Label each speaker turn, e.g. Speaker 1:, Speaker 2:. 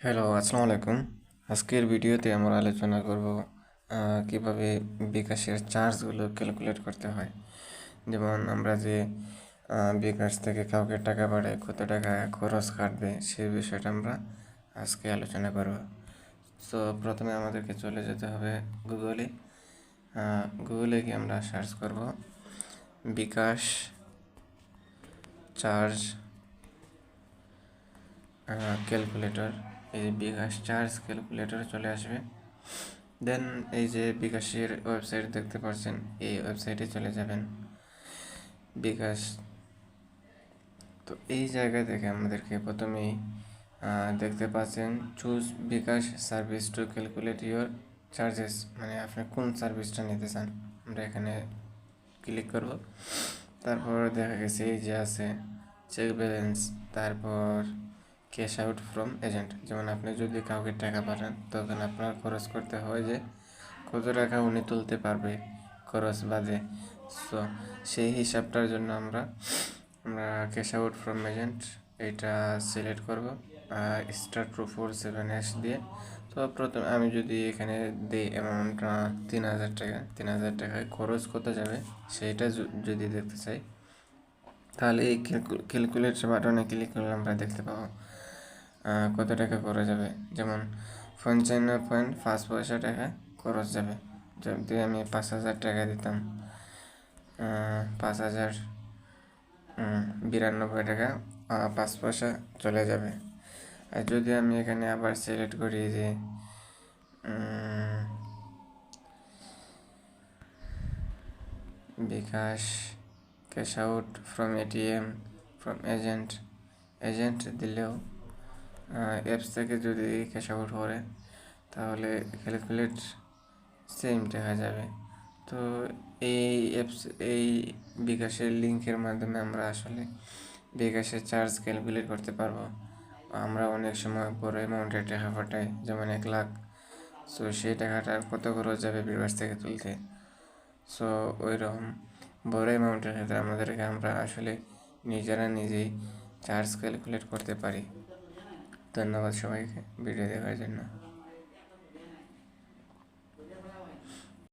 Speaker 1: Hello, আসসালামু আলাইকুম। আজকের ভিডিওতে আমরা আলোচনা করব কিভাবে বিকাশের চার্জগুলো ক্যালকুলেট করতে হয়। যেমন আমরা যে বিকাশ থেকে কাউকে টাকা পাঠাই কত টাকা খরচ কাটবে সেই বিষয়টা আমরা আজকে আলোচনা করব। সো প্রথমে আমাদেরকে চলে যেতে হবে গুগলে। গুগলে গিয়ে আমরা সার্চ করব বিকাশ চার্জ ক্যালকুলেটর। এই যে বিকাশ চার্জ ক্যালকুলেটর চলে আসবে। দেন এই যে বিকাশের ওয়েবসাইট দেখতে পাচ্ছেন, এই ওয়েবসাইটে চলে যাবেন বিকাশ। তো এই জায়গা থেকে আমাদেরকে প্রথমেই দেখতে পাচ্ছেন choose bKash service to calculate your charges, মানে আপনি কোন সার্ভিসটা নিতে চান। আমরা এখানে ক্লিক করব। তারপর দেখা গেছে এই যে আছে চেক ব্যালেন্স, তারপর ক্যাশ আউট ফ্রম এজেন্ট। যেমন আপনি যদি কাউকে টাকা পাঠান তখন আপনার খরচ করতে হয় যে কত টাকা উনি তুলতে পারবে খরচ বাদে। সো সেই হিসাবটার জন্য আমরা ক্যাশ আউট ফ্রম এজেন্ট এটা সিলেক্ট করব স্টার 247 দিয়ে। তো প্রথমে আমি যদি এখানে দিই অ্যামাউন্ট 3000 টাকা, 3000 টাকায় খরচ কত যাবে সেইটা যদি দেখতে চাই, তাহলে এই ক্যালকুলেট বাটনে ক্লিক করলে আমরা দেখতে পাবো কত টাকা খরচ যাবে। যেমন 55.5 টাকা খরচ যাবে। যদি আমি 5000 টাকা দিতাম, 5092 টাকা 5 পয়সা চলে যাবে। আর যদি আমি এখানে আবার সিলেক্ট করি যে bKash cash out from ATM from agent দিলেও অ্যাপস থেকে যদি ক্যাশ আউট করে তাহলে ক্যালকুলেট সেম দেখা যাবে। তো এই বিকাশের লিঙ্কের মাধ্যমে আমরা আসলে বিকাশের চার্জ ক্যালকুলেট করতে পারবো। আমরা অনেক সময় বড় অ্যামাউন্টের টাকা পাঠাই, যেমন 1 লাখ। সো সেই টাকাটা কত খরচ যাবে বিকাশ থেকে তুলতে। সো ওই রকম বড় অ্যামাউন্টের ক্ষেত্রে আমরা আসলে নিজেই চার্জ ক্যালকুলেট করতে পারি। ধন্যবাদ সবাইকে ভিডিও দেখার জন্য।